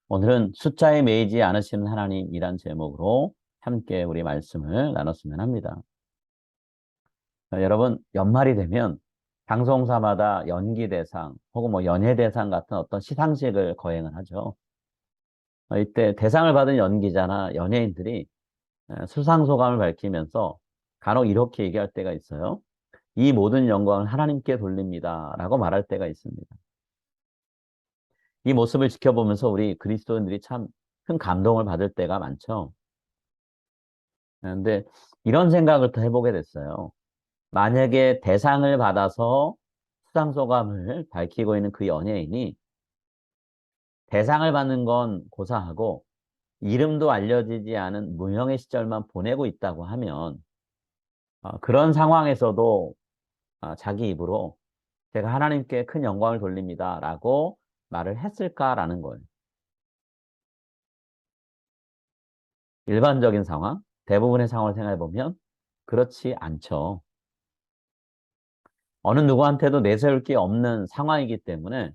오늘은 숫자에 매이지 않으시는 하나님이란 제목으로 함께 우리 말씀을 나눴으면 합니다. 여러분, 연말이 되면 방송사마다 연기대상 혹은 연예대상 같은 어떤 시상식을 거행을 하죠. 이때 대상을 받은 연기자나 연예인들이 수상 소감을 밝히면서 간혹 이렇게 얘기할 때가 있어요. 이 모든 영광을 하나님께 돌립니다. 라고 말할 때가 있습니다. 이 모습을 지켜보면서 우리 그리스도인들이 참 큰 감동을 받을 때가 많죠. 근데 이런 생각을 또 해보게 됐어요. 만약에 대상을 받아서 수상소감을 밝히고 있는 그 연예인이 대상을 받는 건 고사하고 이름도 알려지지 않은 무명의 시절만 보내고 있다고 하면 그런 상황에서도 자기 입으로 제가 하나님께 큰 영광을 돌립니다 라고 말을 했을까라는 거예요. 일반적인 상황, 대부분의 상황을 생각해 보면 그렇지 않죠. 어느 누구한테도 내세울 게 없는 상황이기 때문에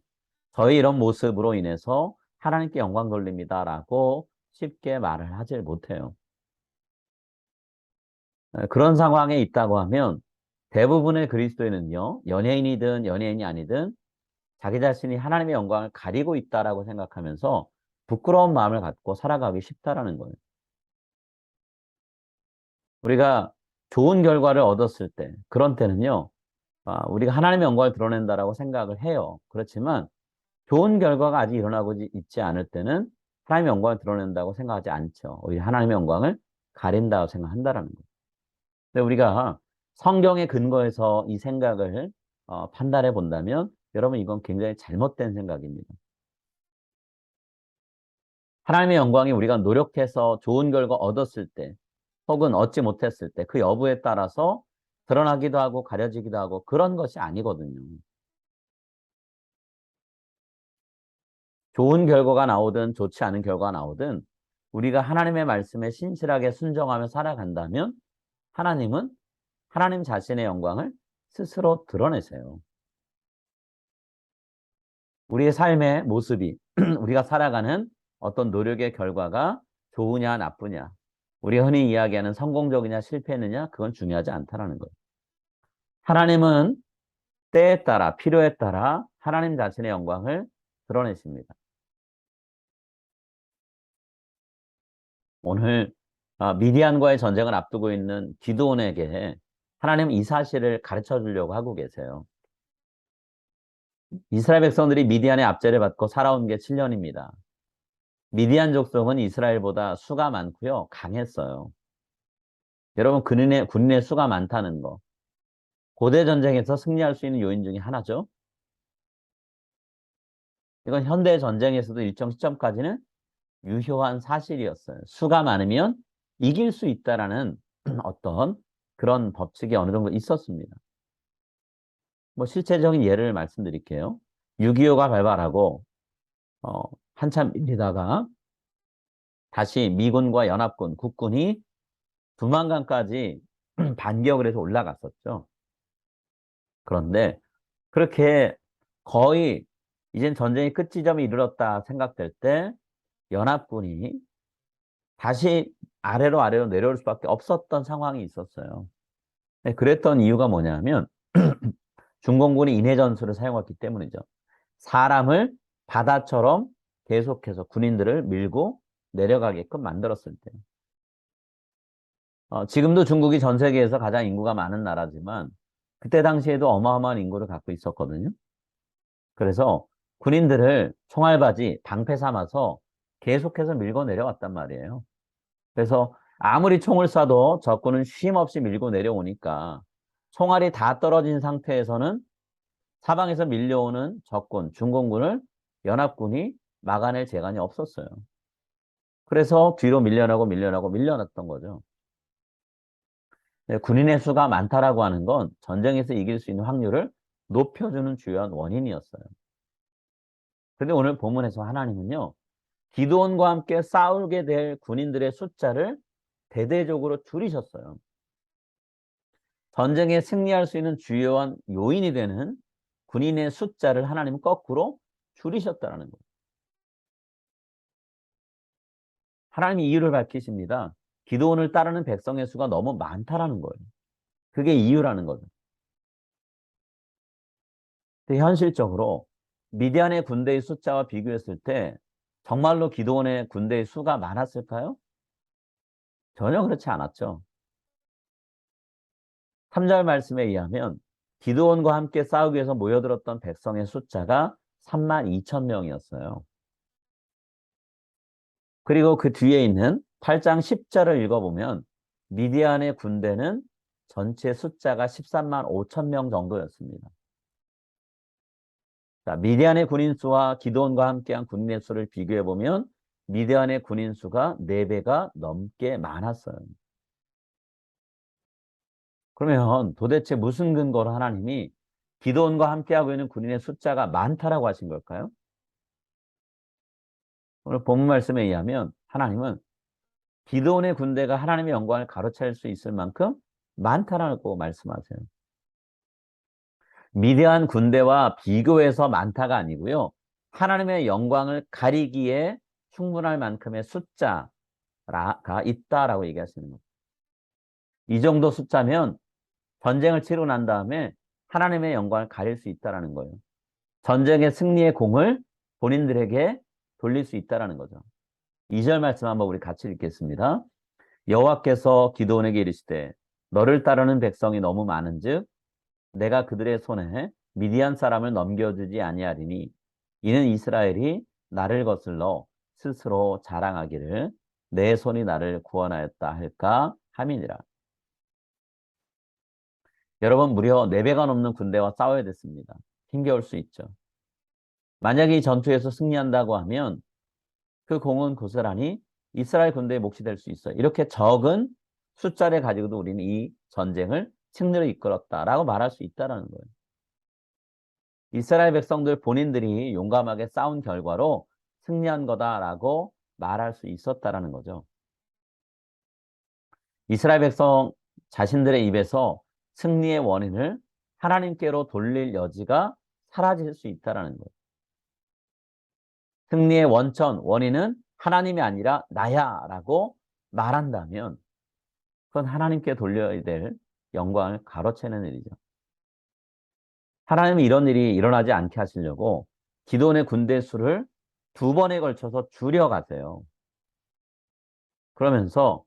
저희 이런 모습으로 인해서 하나님께 영광 돌립니다라고 쉽게 말을 하지 못해요. 그런 상황에 있다고 하면 대부분의 그리스도인은요, 연예인이든 연예인이 아니든 자기 자신이 하나님의 영광을 가리고 있다라고 생각하면서 부끄러운 마음을 갖고 살아가기 쉽다라는 거예요. 우리가 좋은 결과를 얻었을 때, 그런 때는요, 우리가 하나님의 영광을 드러낸다라고 생각을 해요. 그렇지만 좋은 결과가 아직 일어나고 있지 않을 때는 하나님의 영광을 드러낸다고 생각하지 않죠. 오히려 하나님의 영광을 가린다고 생각한다라는 거예요. 근데 우리가 성경의 근거에서 이 생각을 판단해 본다면 여러분 이건 굉장히 잘못된 생각입니다. 하나님의 영광이 우리가 노력해서 좋은 결과 얻었을 때 혹은 얻지 못했을 때 그 여부에 따라서 드러나기도 하고 가려지기도 하고 그런 것이 아니거든요. 좋은 결과가 나오든 좋지 않은 결과가 나오든 우리가 하나님의 말씀에 신실하게 순종하며 살아간다면 하나님은 하나님 자신의 영광을 스스로 드러내세요. 우리의 삶의 모습이 우리가 살아가는 어떤 노력의 결과가 좋으냐 나쁘냐 우리 흔히 이야기하는 성공적이냐 실패느냐 그건 중요하지 않다라는 거예요. 하나님은 때에 따라 필요에 따라 하나님 자신의 영광을 드러내십니다. 오늘 미디안과의 전쟁을 앞두고 있는 기드온에게 하나님은 이 사실을 가르쳐 주려고 하고 계세요. 이스라엘 백성들이 미디안의 압제를 받고 살아온 게 7년입니다. 미디안 족속은 이스라엘보다 수가 많고요. 강했어요. 여러분 군인의 수가 많다는 거. 고대 전쟁에서 승리할 수 있는 요인 중에 하나죠. 이건 현대 전쟁에서도 일정 시점까지는 유효한 사실이었어요. 수가 많으면 이길 수 있다라는 어떤 그런 법칙이 어느 정도 있었습니다. 실제적인 예를 말씀드릴게요. 6.25가 발발하고 어, 한참 밀리다가 다시 미군과 연합군, 국군이 두만강까지 반격을 해서 올라갔었죠. 그런데 그렇게 거의 이젠 전쟁이 끝 지점에 이르렀다 생각될 때 연합군이 다시 아래로 내려올 수밖에 없었던 상황이 있었어요. 네, 그랬던 이유가 뭐냐면 중공군이 인해 전술을 사용했기 때문이죠. 사람을 바다처럼 계속해서 군인들을 밀고 내려가게끔 만들었을 때. 지금도 중국이 전 세계에서 가장 인구가 많은 나라지만 그때 당시에도 어마어마한 인구를 갖고 있었거든요. 그래서 군인들을 총알바지, 방패 삼아서 계속해서 밀고 내려왔단 말이에요. 그래서 아무리 총을 쏴도 적군은 쉼없이 밀고 내려오니까 총알이 다 떨어진 상태에서는 사방에서 밀려오는 적군, 중공군을 연합군이 막아낼 재간이 없었어요. 그래서 뒤로 밀려났던 거죠. 네, 군인의 수가 많다라고 하는 건 전쟁에서 이길 수 있는 확률을 높여주는 주요한 원인이었어요. 그런데 오늘 본문에서 하나님은요, 기드온과 함께 싸우게 될 군인들의 숫자를 대대적으로 줄이셨어요. 전쟁에 승리할 수 있는 주요한 요인이 되는 군인의 숫자를 하나님은 거꾸로 줄이셨다는 거예요. 하나님이 이유를 밝히십니다. 기드온을 따르는 백성의 수가 너무 많다라는 거예요. 그게 이유라는 거죠. 근데 현실적으로 미디안의 군대의 숫자와 비교했을 때 정말로 기드온의 군대의 수가 많았을까요? 전혀 그렇지 않았죠. 3절 말씀에 의하면 기드온과 함께 싸우기 위해서 모여들었던 백성의 숫자가 3만 2천 명이었어요. 그리고 그 뒤에 있는 8장 10절을 읽어보면 미디안의 군대는 전체 숫자가 13만 5천 명 정도였습니다. 자, 미디안의 군인 수와 기드온과 함께한 군인의 수를 비교해 보면 미디안의 군인 수가 4배가 넘게 많았어요. 그러면 도대체 무슨 근거로 하나님이 기드온과 함께하고 있는 군인의 숫자가 많다라고 하신 걸까요? 오늘 본문 말씀에 의하면 하나님은 기드온의 군대가 하나님의 영광을 가로챌 수 있을 만큼 많다라고 말씀하세요. 미디안 군대와 비교해서 많다가 아니고요. 하나님의 영광을 가리기에 충분할 만큼의 숫자가 있다라고 얘기하시는 거예요. 이 정도 숫자면 전쟁을 치르고 난 다음에 하나님의 영광을 가릴 수 있다라는 거예요. 전쟁의 승리의 공을 본인들에게 돌릴 수 있다라는 거죠. 2절 말씀 한번 우리 같이 읽겠습니다. 여호와께서 기드온에게 이르시되 너를 따르는 백성이 너무 많은즉 내가 그들의 손에 미디안 사람을 넘겨주지 아니하리니 이는 이스라엘이 나를 거슬러 스스로 자랑하기를 내 손이 나를 구원하였다 할까 함이니라. 여러분 무려 4배가 넘는 군대와 싸워야 됐습니다. 힘겨울 수 있죠. 만약에 이 전투에서 승리한다고 하면 그 공은 고스란히 이스라엘 군대의 몫이 될 수 있어요. 이렇게 적은 숫자를 가지고도 우리는 이 전쟁을 승리로 이끌었다라고 말할 수 있다는 거예요. 이스라엘 백성들 본인들이 용감하게 싸운 결과로 승리한 거다라고 말할 수 있었다라는 거죠. 이스라엘 백성 자신들의 입에서 승리의 원인을 하나님께로 돌릴 여지가 사라질 수 있다라는 거예요. 승리의 원인은 하나님이 아니라 나야라고 말한다면 그건 하나님께 돌려야 될 영광을 가로채는 일이죠. 하나님은 이런 일이 일어나지 않게 하시려고 기드온의 군대 수를 2번에 걸쳐서 줄여가세요. 그러면서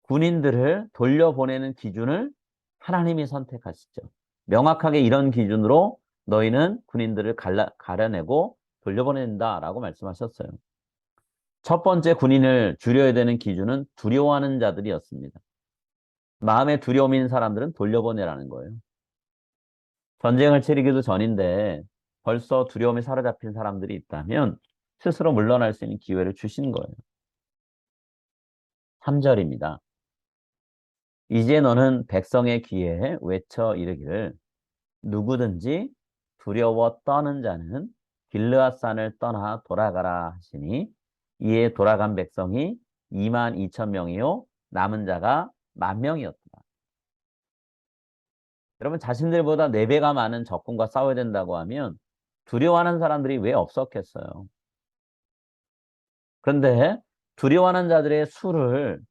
군인들을 돌려보내는 기준을 하나님이 선택하시죠. 명확하게 이런 기준으로 너희는 군인들을 가려내고 돌려보낸다라고 말씀하셨어요. 첫 번째 군인을 줄여야 되는 기준은 두려워하는 자들이었습니다. 마음에 두려움이 있는 사람들은 돌려보내라는 거예요. 전쟁을 치르기도 전인데 벌써 두려움에 사로잡힌 사람들이 있다면 스스로 물러날 수 있는 기회를 주신 거예요. 3절입니다. 이제 너는 백성의 귀에 외쳐 이르기를 누구든지 두려워 떠는 자는 길르앗산을 떠나 돌아가라 하시니 이에 돌아간 백성이 2만 2천 명이요 남은 자가 10,000명이었다. 여러분 자신들보다 4배가 많은 적군과 싸워야 된다고 하면 두려워하는 사람들이 왜 없었겠어요? 그런데 두려워하는 자들의 수를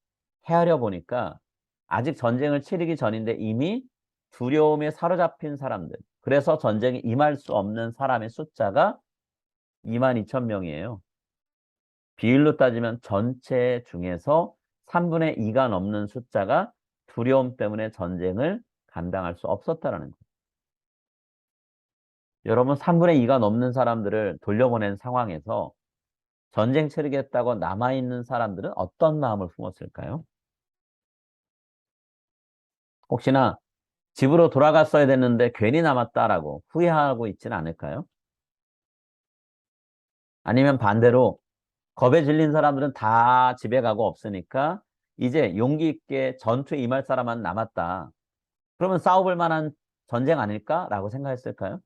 헤아려 보니까 아직 전쟁을 치르기 전인데 이미 두려움에 사로잡힌 사람들, 그래서 전쟁에 임할 수 없는 사람의 숫자가 2만 2천 명이에요. 비율로 따지면 전체 중에서 3분의 2가 넘는 숫자가 두려움 때문에 전쟁을 감당할 수 없었다라는 거예요. 여러분 3분의 2가 넘는 사람들을 돌려보낸 상황에서 전쟁 치르겠다고 남아있는 사람들은 어떤 마음을 품었을까요? 혹시나 집으로 돌아갔어야 됐는데 괜히 남았다라고 후회하고 있지는 않을까요? 아니면 반대로 겁에 질린 사람들은 다 집에 가고 없으니까 이제 용기 있게 전투에 임할 사람만 남았다. 그러면 싸워볼 만한 전쟁 아닐까라고 생각했을까요?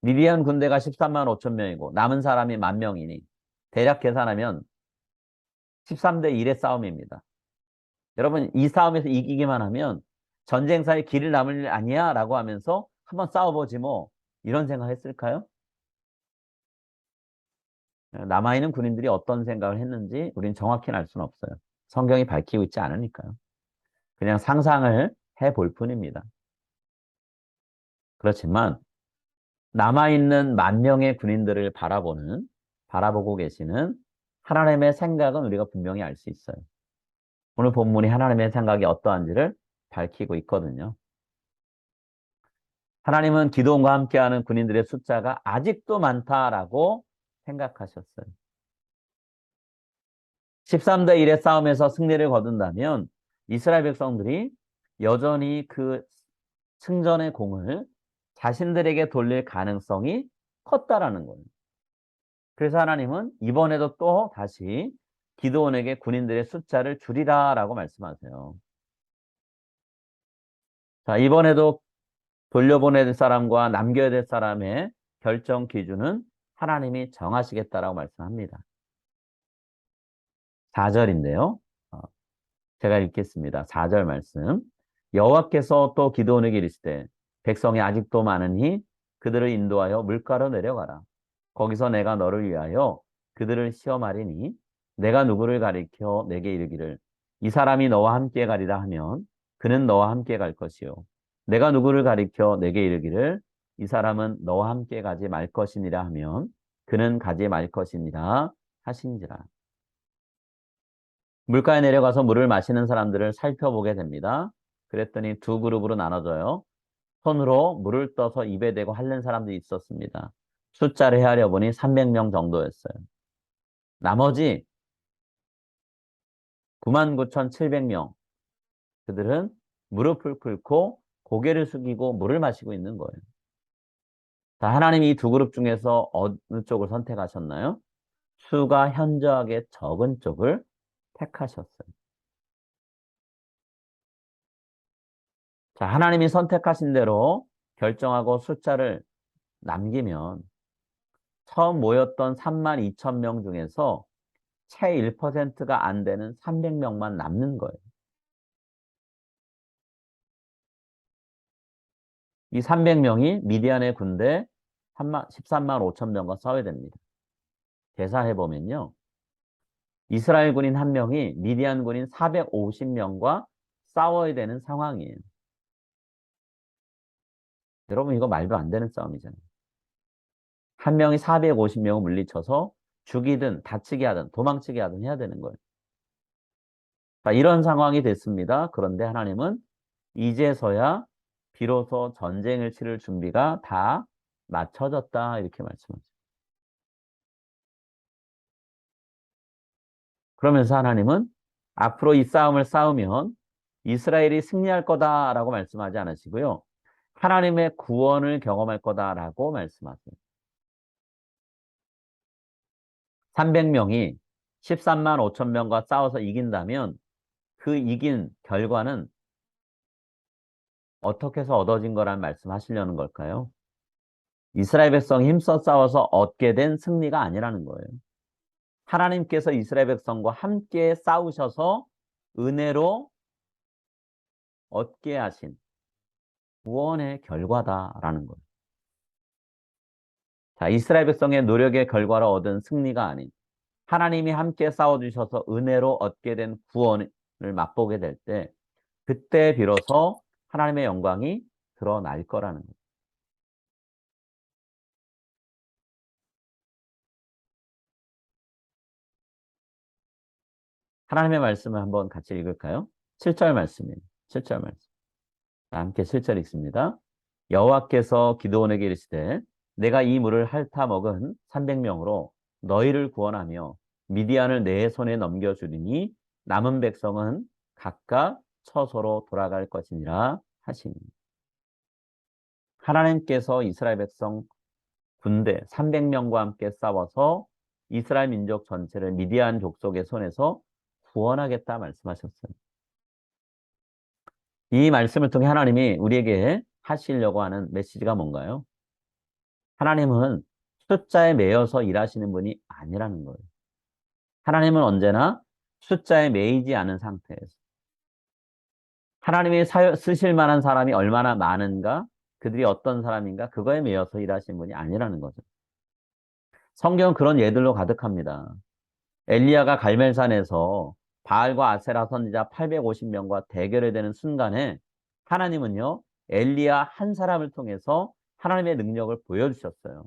미디안 군대가 13만 5천 명이고 남은 사람이 10,000명이니 대략 계산하면 13대 1의 싸움입니다. 여러분 이 싸움에서 이기기만 하면 전쟁사에 길을 남을 일 아니야 라고 하면서 한번 싸워보지 뭐 이런 생각 했을까요? 남아있는 군인들이 어떤 생각을 했는지 우리는 정확히는 알 수는 없어요. 성경이 밝히고 있지 않으니까요. 그냥 상상을 해볼 뿐입니다. 그렇지만 남아있는 만 명의 군인들을 바라보고 계시는 하나님의 생각은 우리가 분명히 알 수 있어요. 오늘 본문이 하나님의 생각이 어떠한지를 밝히고 있거든요. 하나님은 기도원과 함께하는 군인들의 숫자가 아직도 많다라고 생각하셨어요. 13대 1의 싸움에서 승리를 거둔다면 이스라엘 백성들이 여전히 그 승전의 공을 자신들에게 돌릴 가능성이 컸다라는 거예요. 그래서 하나님은 이번에도 또 다시 기드온에게 군인들의 숫자를 줄이라라고 말씀하세요. 자, 이번에도 돌려보내야 될 사람과 남겨야 될 사람의 결정 기준은 하나님이 정하시겠다라고 말씀합니다. 4절인데요. 제가 읽겠습니다. 4절 말씀. 여호와께서 또 기드온에게 이르시되 백성이 아직도 많으니 그들을 인도하여 물가로 내려가라. 거기서 내가 너를 위하여 그들을 시험하리니 내가 누구를 가리켜 내게 이르기를 이 사람이 너와 함께 가리라 하면 그는 너와 함께 갈 것이요 내가 누구를 가리켜 내게 이르기를 이 사람은 너와 함께 가지 말 것이니라 하면 그는 가지 말 것이니라 하신지라. 물가에 내려가서 물을 마시는 사람들을 살펴보게 됩니다. 그랬더니 두 그룹으로 나눠져요. 손으로 물을 떠서 입에 대고 핥는 사람들이 있었습니다. 숫자를 헤아려 보니 300명 정도였어요. 나머지 99,700명, 그들은 무릎을 꿇고 고개를 숙이고 물을 마시고 있는 거예요. 자, 하나님이 이 두 그룹 중에서 어느 쪽을 선택하셨나요? 수가 현저하게 적은 쪽을 택하셨어요. 자, 하나님이 선택하신 대로 결정하고 숫자를 남기면 처음 모였던 32,000명 중에서 채 1%가 안 되는 300명만 남는 거예요. 이 300명이 미디안의 군대 13만 5천 명과 싸워야 됩니다. 계산해보면요. 이스라엘 군인 한 명이 미디안 군인 450명과 싸워야 되는 상황이에요. 여러분, 이거 말도 안 되는 싸움이잖아요. 한 명이 450명을 물리쳐서 죽이든 다치게 하든 도망치게 하든 해야 되는 거예요. 자, 이런 상황이 됐습니다. 그런데 하나님은 이제서야 비로소 전쟁을 치를 준비가 다 맞춰졌다 이렇게 말씀하죠. 그러면서 하나님은 앞으로 이 싸움을 싸우면 이스라엘이 승리할 거다라고 말씀하지 않으시고요. 하나님의 구원을 경험할 거다라고 말씀하세요. 300명이 13만 5천 명과 싸워서 이긴다면 그 이긴 결과는 어떻게 해서 얻어진 거란 말씀하시려는 걸까요? 이스라엘 백성이 힘써 싸워서 얻게 된 승리가 아니라는 거예요. 하나님께서 이스라엘 백성과 함께 싸우셔서 은혜로 얻게 하신 구원의 결과다라는 거예요. 자, 이스라엘 백성의 노력의 결과로 얻은 승리가 아닌 하나님이 함께 싸워주셔서 은혜로 얻게 된 구원을 맛보게 될 때 그때 비로소 하나님의 영광이 드러날 거라는 거예요. 하나님의 말씀을 한번 같이 읽을까요? 7절 말씀이에요. 7절 말씀. 함께 7절 읽습니다. 여호와께서 기드온에게 이르시되 내가 이 물을 핥아 먹은 300명으로 너희를 구원하며 미디안을 내 손에 넘겨주리니 남은 백성은 각각 처소로 돌아갈 것이니라 하시니. 하나님께서 이스라엘 백성 군대 300명과 함께 싸워서 이스라엘 민족 전체를 미디안 족속의 손에서 구원하겠다 말씀하셨어요. 이 말씀을 통해 하나님이 우리에게 하시려고 하는 메시지가 뭔가요? 하나님은 숫자에 매여서 일하시는 분이 아니라는 거예요. 하나님은 언제나 숫자에 매이지 않은 상태에서 하나님이 쓰실 만한 사람이 얼마나 많은가, 그들이 어떤 사람인가, 그거에 매여서 일하시는 분이 아니라는 거죠. 성경은 그런 예들로 가득합니다. 엘리야가 갈멜산에서 바알과 아세라 선지자 850명과 대결이 되는 순간에 하나님은요, 엘리야 한 사람을 통해서 하나님의 능력을 보여주셨어요.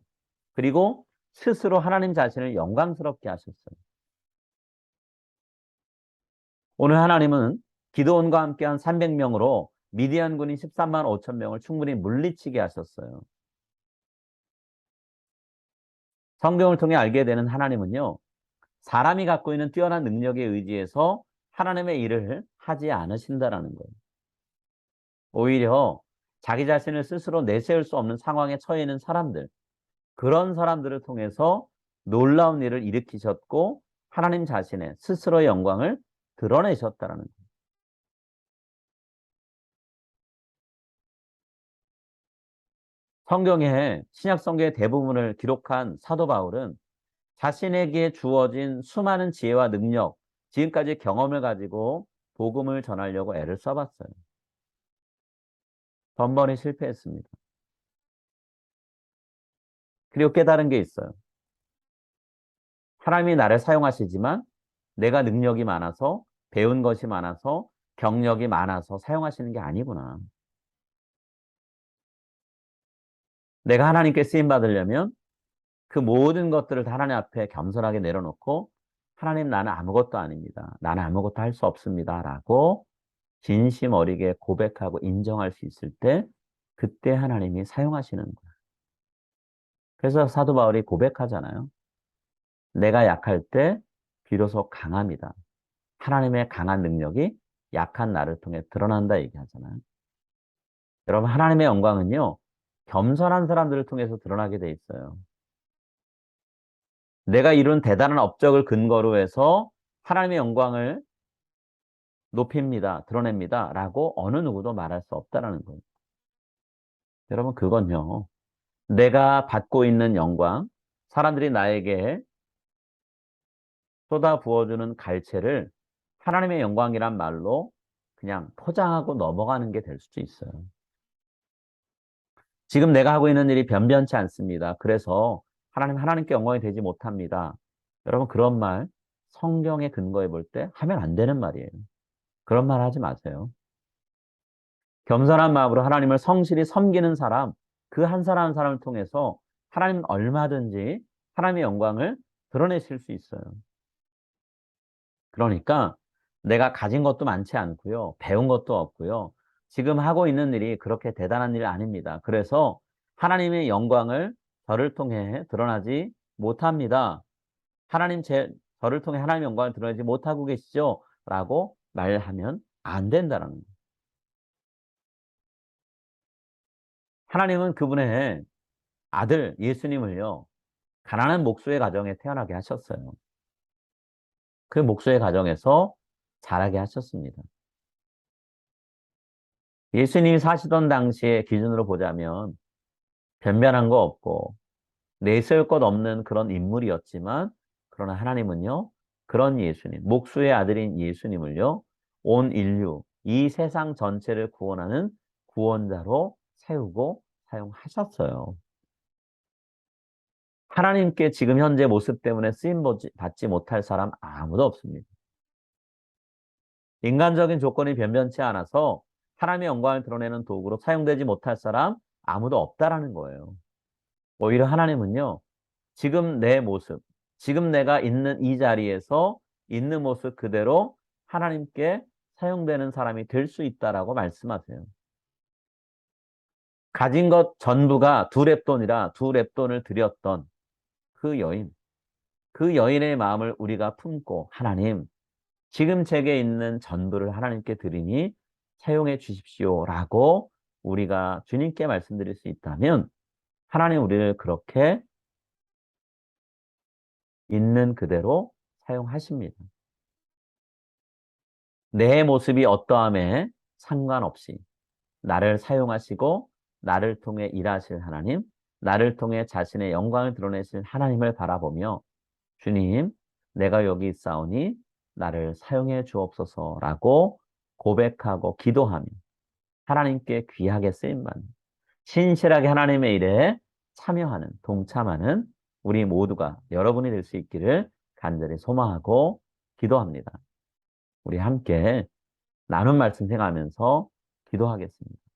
그리고 스스로 하나님 자신을 영광스럽게 하셨어요. 오늘 하나님은 기드온과 함께한 300명으로 미디안 군인 13만 5천 명을 충분히 물리치게 하셨어요. 성경을 통해 알게 되는 하나님은요, 사람이 갖고 있는 뛰어난 능력에 의지해서 하나님의 일을 하지 않으신다라는 거예요. 오히려 자기 자신을 스스로 내세울 수 없는 상황에 처해 있는 사람들, 그런 사람들을 통해서 놀라운 일을 일으키셨고 하나님 자신의 스스로의 영광을 드러내셨다라는 거예요. 성경의 신약 성경의 대부분을 기록한 사도 바울은 자신에게 주어진 수많은 지혜와 능력, 지금까지 경험을 가지고 복음을 전하려고 애를 써봤어요. 번번이 실패했습니다. 그리고 깨달은 게 있어요. 하나님이 나를 사용하시지만 내가 능력이 많아서, 배운 것이 많아서, 경력이 많아서 사용하시는 게 아니구나. 내가 하나님께 쓰임 받으려면 그 모든 것들을 다 하나님 앞에 겸손하게 내려놓고 하나님, 나는 아무것도 아닙니다. 나는 아무것도 할 수 없습니다. 라고 진심 어리게 고백하고 인정할 수 있을 때 그때 하나님이 사용하시는 거예요. 그래서 사도 바울이 고백하잖아요. 내가 약할 때 비로소 강합니다. 하나님의 강한 능력이 약한 나를 통해 드러난다 얘기하잖아요. 여러분, 하나님의 영광은요, 겸손한 사람들을 통해서 드러나게 돼 있어요. 내가 이룬 대단한 업적을 근거로 해서 하나님의 영광을 높입니다. 드러냅니다. 라고 어느 누구도 말할 수 없다라는 거예요. 여러분, 그건요, 내가 받고 있는 영광, 사람들이 나에게 쏟아 부어주는 갈채를 하나님의 영광이란 말로 그냥 포장하고 넘어가는 게 될 수도 있어요. 지금 내가 하고 있는 일이 변변치 않습니다. 그래서 하나님께 영광이 되지 못합니다. 여러분, 그런 말 성경에 근거해 볼 때 하면 안 되는 말이에요. 그런 말 하지 마세요. 겸손한 마음으로 하나님을 성실히 섬기는 사람, 그 한 사람 한 사람을 통해서 하나님 얼마든지 하나님의 영광을 드러내실 수 있어요. 그러니까 내가 가진 것도 많지 않고요. 배운 것도 없고요. 지금 하고 있는 일이 그렇게 대단한 일 아닙니다. 그래서 하나님의 영광을 저를 통해 드러나지 못합니다. 저를 통해 하나님의 영광을 드러내지 못하고 계시죠? 라고 말하면 안 된다는 거예요. 하나님은 그분의 아들 예수님을요, 가난한 목수의 가정에 태어나게 하셨어요. 그 목수의 가정에서 자라게 하셨습니다. 예수님이 사시던 당시의 기준으로 보자면 변변한 거 없고 내세울 것 없는 그런 인물이었지만, 그러나 하나님은요, 그런 예수님, 목수의 아들인 예수님을요, 온 인류, 이 세상 전체를 구원하는 구원자로 세우고 사용하셨어요. 하나님께 지금 현재 모습 때문에 쓰임 받지 못할 사람 아무도 없습니다. 인간적인 조건이 변변치 않아서 하나님의 영광을 드러내는 도구로 사용되지 못할 사람 아무도 없다라는 거예요. 오히려 하나님은요, 지금 내 모습, 지금 내가 있는 이 자리에서 있는 모습 그대로 하나님께 사용되는 사람이 될 수 있다라고 말씀하세요. 가진 것 전부가 두 렙돈이라 두 렙돈을 드렸던 그 여인, 그 여인의 마음을 우리가 품고 하나님, 지금 제게 있는 전부를 하나님께 드리니 사용해 주십시오라고 우리가 주님께 말씀드릴 수 있다면 하나님 우리를 그렇게 있는 그대로 사용하십니다. 내 모습이 어떠함에 상관없이 나를 사용하시고 나를 통해 일하실 하나님, 나를 통해 자신의 영광을 드러내실 하나님을 바라보며 주님, 내가 여기 있사오니 나를 사용해 주옵소서라고 고백하고 기도하며 하나님께 귀하게 쓰임받는, 신실하게 하나님의 일에 참여하는, 동참하는 우리 모두가 여러분이 될 수 있기를 간절히 소망하고 기도합니다. 우리 함께 나눈 말씀 생각하면서 기도하겠습니다.